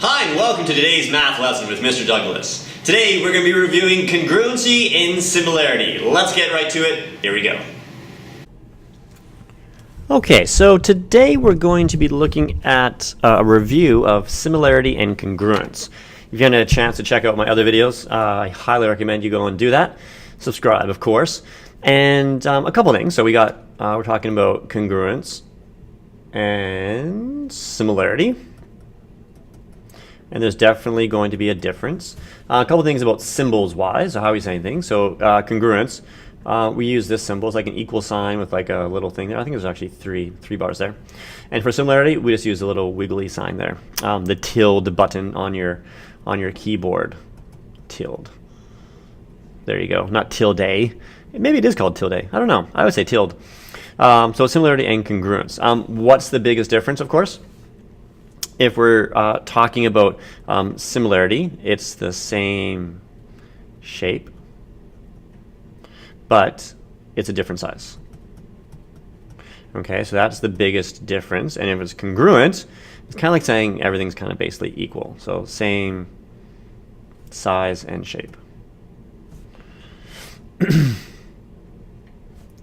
Hi, and welcome to today's math lesson with Mr. Douglas. Today we're going to be reviewing congruency in similarity. Let's get right to it. Here we go. Okay, so today we're going to be looking at a review of similarity and congruence. If you haven't had a chance to check out my other videos, I highly recommend you go and do that. Subscribe, of course. And a couple things. So we're talking about congruence and similarity. And there's definitely going to be a difference. A couple things about symbols wise, so how we say things. So congruence, we use this symbol. It's like an equal sign with like a little thing there. I think there's actually three bars there. And for similarity, we just use a little wiggly sign there. The tilde button on your keyboard. Tilde. There you go. Not tilde. Maybe it is called tilde. I don't know. I would say tilde. So similarity and congruence. What's the biggest difference, of course? If we're talking about similarity, it's the same shape, but it's a different size. Okay, so that's the biggest difference. And if it's congruent, it's kind of like saying everything's kind of basically equal. So same size and shape.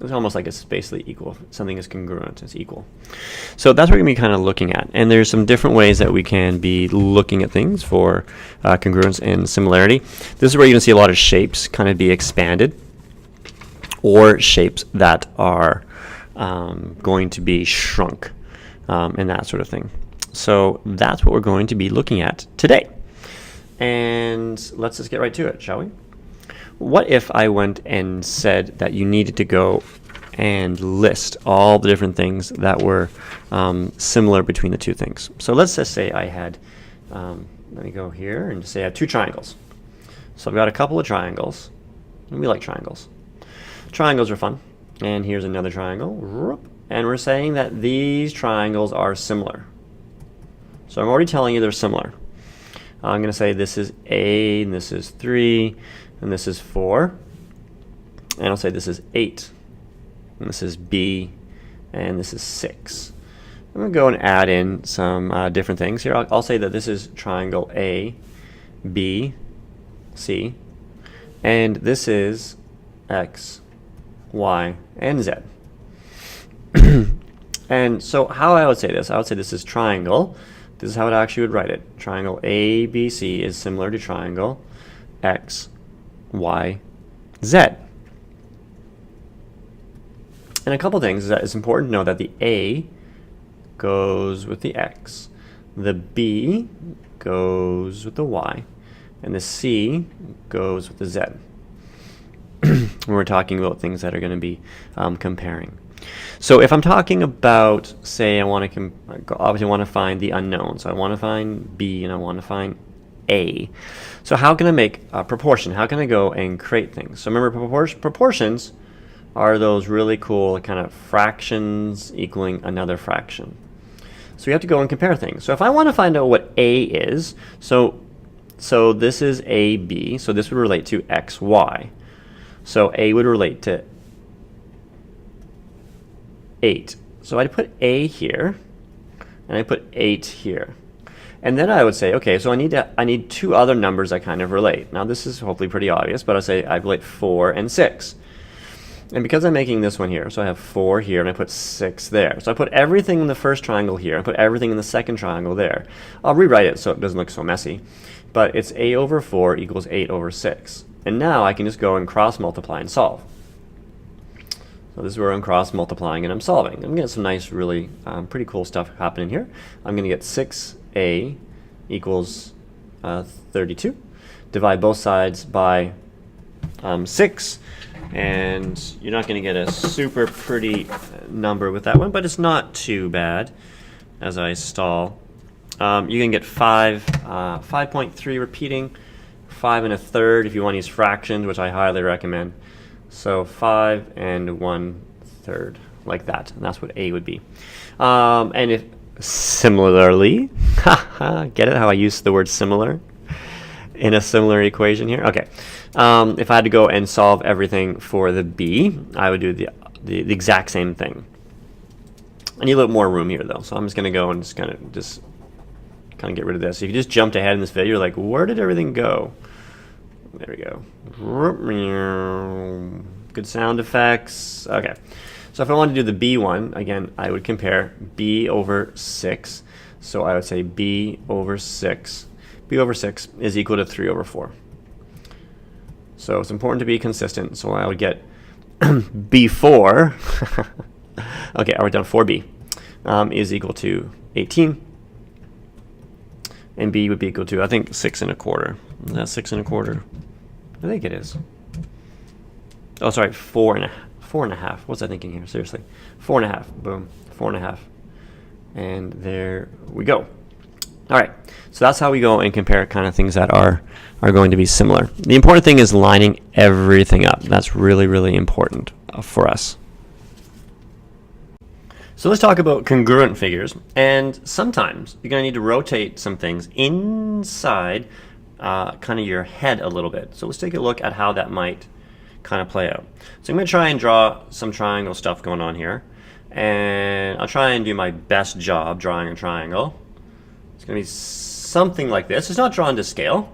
It's almost like it's basically equal. Something is congruent, it's equal. So that's what we're going to be kind of looking at. And there's some different ways that we can be looking at things for congruence and similarity. This is where you're going to see a lot of shapes kind of be expanded, or shapes that are going to be shrunk, and that sort of thing. So that's what we're going to be looking at today. And let's just get right to it, shall we? What if I went and said that you needed to go and list all the different things that were similar between the two things? So let's just say I had, let me go here and just say I have two triangles. So I've got a couple of triangles, and we like triangles. Triangles are fun. And here's another triangle, and we're saying that these triangles are similar. So I'm already telling you they're similar. I'm going to say this is A, and this is 3, and this is 4, and I'll say this is 8, and this is B, and this is 6. I'm going to go and add in some different things here. I'll say that this is triangle A, B, C, and this is X, Y, and Z. And so how I would say this, I would say this is triangle. This is how I actually would write it. Triangle ABC is similar to triangle X, Y, Z. And a couple things is that it's important to know that the A goes with the X, the B goes with the Y, and the C goes with the Z. When we're talking about things that are going to be comparing. So if I'm talking about, say, I want to obviously want to find the unknown. So I want to find B and I want to find A. So how can I make a proportion? How can I go and create things? So remember, proportions are those really cool kind of fractions equaling another fraction. So you have to go and compare things. So if I want to find out what A is, so this is AB. So this would relate to X, Y. So A would relate to 8. So I'd put A here, and I put 8 here. And then I would say, okay, so I need two other numbers that kind of relate. Now this is hopefully pretty obvious, but I'll say I relate 4 and 6. And because I'm making this one here, so I have 4 here, and I put 6 there. So I put everything in the first triangle here, I put everything in the second triangle there. I'll rewrite it so it doesn't look so messy. But it's A over 4 equals 8 over 6. And now I can just go and cross multiply and solve. So this is where I'm cross multiplying and I'm solving. I'm going to get some nice, really pretty cool stuff happening here. I'm going to get 6A equals 32. Divide both sides by 6. And you're not going to get a super pretty number with that one, but it's not too bad as I stall. You can get 5.3 repeating, 5 1/3 if you want to use fractions, which I highly recommend. So 5 1/3, like that, and that's what A would be. And if similarly, get it how I use the word similar in a similar equation here? Okay. If I had to go and solve everything for the B, I would do the exact same thing. I need a little more room here though, so I'm just going to go and just kind of kind of get rid of this. If you just jumped ahead in this video, you're like, where did everything go? There we go. Good sound effects. Okay. So if I wanted to do the B one, again, I would compare B over 6. So I would say B over 6. B over 6 is equal to 3 over 4. So it's important to be consistent. So I would get B4. Okay, I wrote down 4B is equal to 18. And B would be equal to, I think, 6 1/4. Is that 6 1/4? I think it is. Oh, sorry, 4.5. What's I thinking here? Seriously, 4.5. Boom, 4.5. And there we go. All right, so that's how we go and compare kind of things that are going to be similar. The important thing is lining everything up. That's really, really important for us. So let's talk about congruent figures. And sometimes you're going to need to rotate some things inside kind of your head a little bit. So let's take a look at how that might kind of play out. So I'm going to try and draw some triangle stuff going on here. And I'll try and do my best job drawing a triangle. It's going to be something like this. It's not drawn to scale.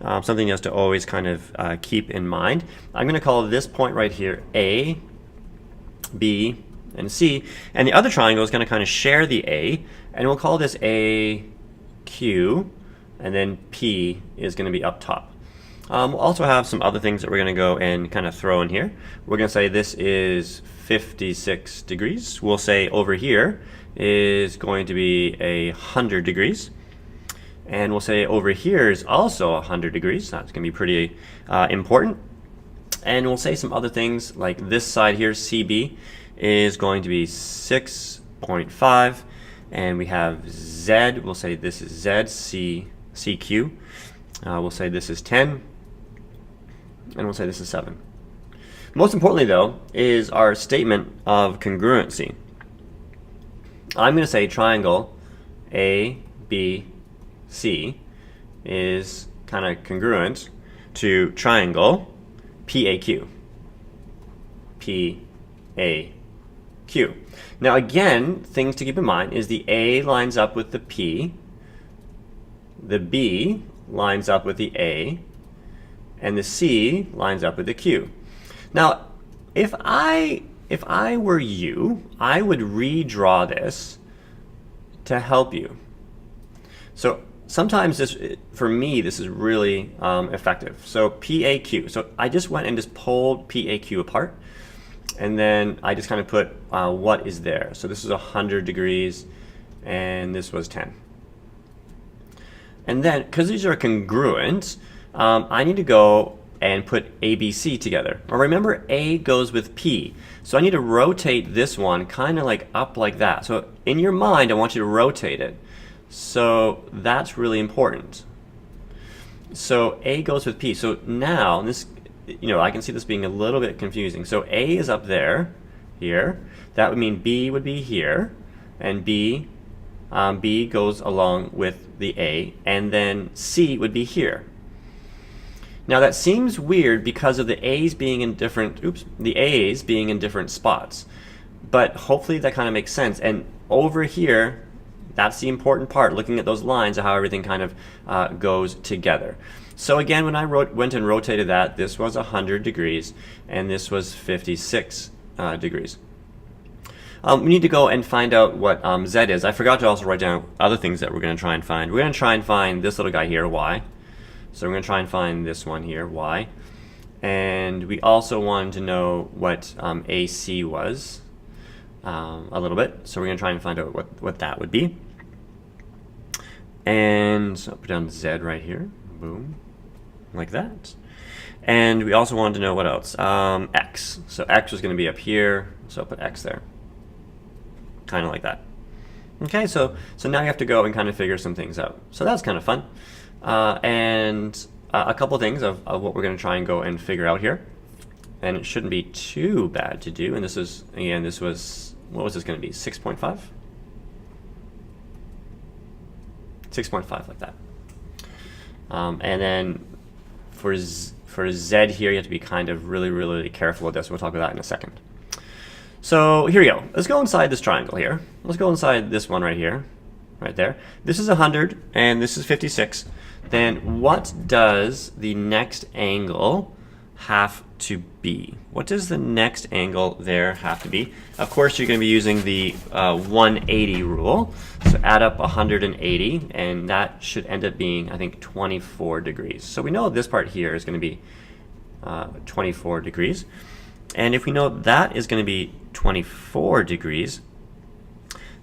Something you have to always kind of keep in mind. I'm going to call this point right here A, B, and C. And the other triangle is going to kind of share the A. And we'll call this A, Q, and then P is going to be up top. We'll also have some other things that we're going to go and kind of throw in here. We're going to say this is 56 degrees. We'll say over here is going to be 100 degrees. And we'll say over here is also 100 degrees. That's going to be pretty important. And we'll say some other things like this side here, CB, is going to be 6.5. And we have Z. We'll say this is Z, CQ. We'll say this is 10. And we'll say this is 7. Most importantly, though, is our statement of congruency. I'm going to say triangle A, B, C is kind of congruent to triangle PAQ. PAQ. Now again, things to keep in mind is the A lines up with the P, the B lines up with the A, and the C lines up with the Q. Now, if I were you, I would redraw this to help you. So sometimes this, for me, this is really effective. So PAQ. So I just went and just pulled PAQ apart, and then I just kind of put what is there. So this is 100 degrees, and this was 10. And then, because these are congruent, I need to go and put ABC together. Or remember, A goes with P. So I need to rotate this one kind of like up like that. So in your mind, I want you to rotate it. So that's really important. So A goes with P. So now, this, I can see this being a little bit confusing. So A is up there, here. That would mean B would be here, and B goes along with the A, and then C would be here. Now that seems weird because of the A's being in different, spots. But hopefully that kind of makes sense. And over here, that's the important part, looking at those lines of how everything kind of goes together. So again, when I went and rotated that, this was 100 degrees, and this was 56 degrees. We need to go and find out what Z is. I forgot to also write down other things that we're going to try and find. We're going to try and find this little guy here, Y. So we're going to try and find this one here, Y. And we also wanted to know what AC was a little bit. So we're going to try and find out what that would be. And so I'll put down Z right here. Boom. Like that. And we also wanted to know what else. X. So X was going to be up here. So I'll put X there. Kind of like that. Okay, so now you have to go and kind of figure some things out. So that's kind of fun. And a couple things of what we're going to try and go and figure out here. And it shouldn't be too bad to do. And this is, again, this was, what was this going to be? 6.5? 6.5, like that. And then for Z here, you have to be kind of really, really careful with this. We'll talk about that in a second. So here we go. Let's go inside this triangle here. Let's go inside this one right here. right there. This is 100 and this is 56. Then what does the next angle have to be? What does the next angle there have to be? Of course, you're going to be using the 180 rule. So add up 180, and that should end up being, I think, 24 degrees. So we know this part here is going to be 24 degrees. And if we know that is going to be 24 degrees,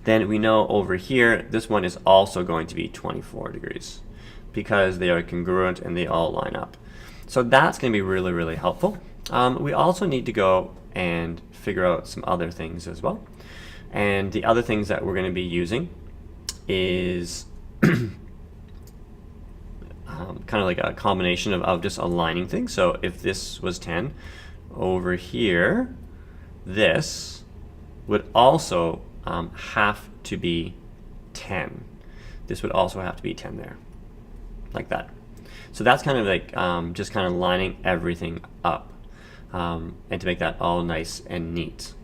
then we know over here, this one is also going to be 24 degrees because they are congruent and they all line up. So that's going to be really, really helpful. We also need to go and figure out some other things as well. And the other things that we're going to be using is kind of like a combination of just aligning things. So if this was 10, over here, this would also have to be 10. This would also have to be 10 there, like that. So that's kind of like just kind of lining everything up and to make that all nice and neat.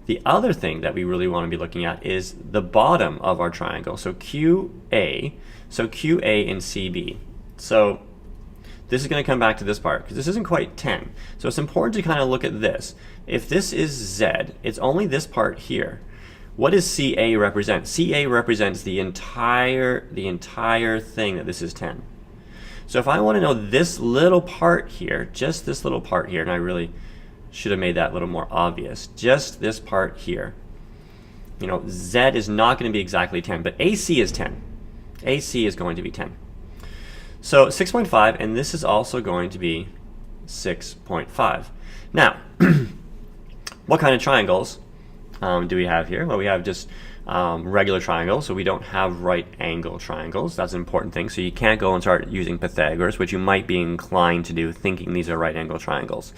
The other thing that we really want to be looking at is the bottom of our triangle. So QA, and CB. So this is going to come back to this part because this isn't quite 10. So it's important to kind of look at this. If this is Z, it's only this part here. What does CA represent? CA represents the entire thing that this is 10. So if I want to know this little part here, just this little part here, and I really should have made that a little more obvious, just this part here, you know, Z is not going to be exactly 10, but AC is 10. AC is going to be 10. So 6.5, and this is also going to be 6.5. Now, what kind of triangles do we have here? Well, we have just regular triangles, so we don't have right angle triangles. That's an important thing. So you can't go and start using Pythagoras, which you might be inclined to do, thinking these are right angle triangles.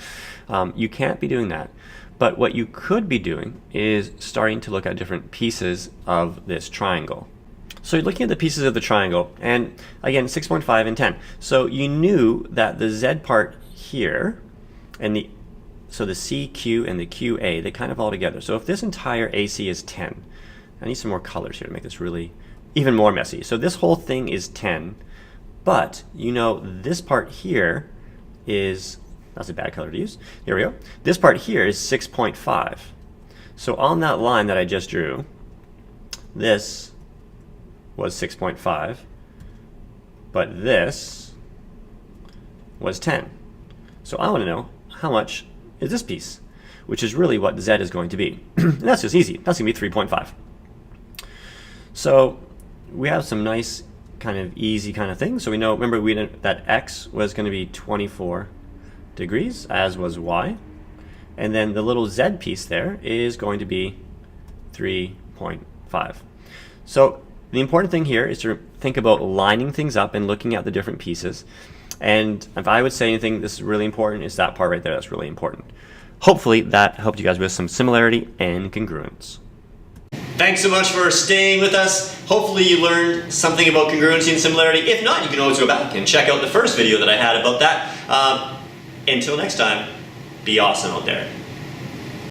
You can't be doing that. But what you could be doing is starting to look at different pieces of this triangle. So you're looking at the pieces of the triangle, and again, 6.5 and 10. So you knew that the Z part here, and so the CQ and the QA, they kind of all together. So if this entire AC is 10, I need some more colors here to make this really even more messy. So this whole thing is 10, but you know this part here is, that's a bad color to use. Here we go. This part here is 6.5. So on that line that I just drew, this was 6.5, but this was 10. So I want to know how much is this piece, which is really what Z is going to be. And that's just easy. That's going to be 3.5. So we have some nice kind of easy kind of things. So we know, remember we know that X was going to be 24 degrees, as was Y. And then the little Z piece there is going to be 3.5. So the important thing here is to think about lining things up and looking at the different pieces. And if I would say anything, this is really important, is that part right there. That's really important. Hopefully that helped you guys with some similarity and congruence. Thanks so much for staying with us. Hopefully you learned something about congruency and similarity. If not, you can always go back and check out the first video that I had about that. Until next time, be awesome out there.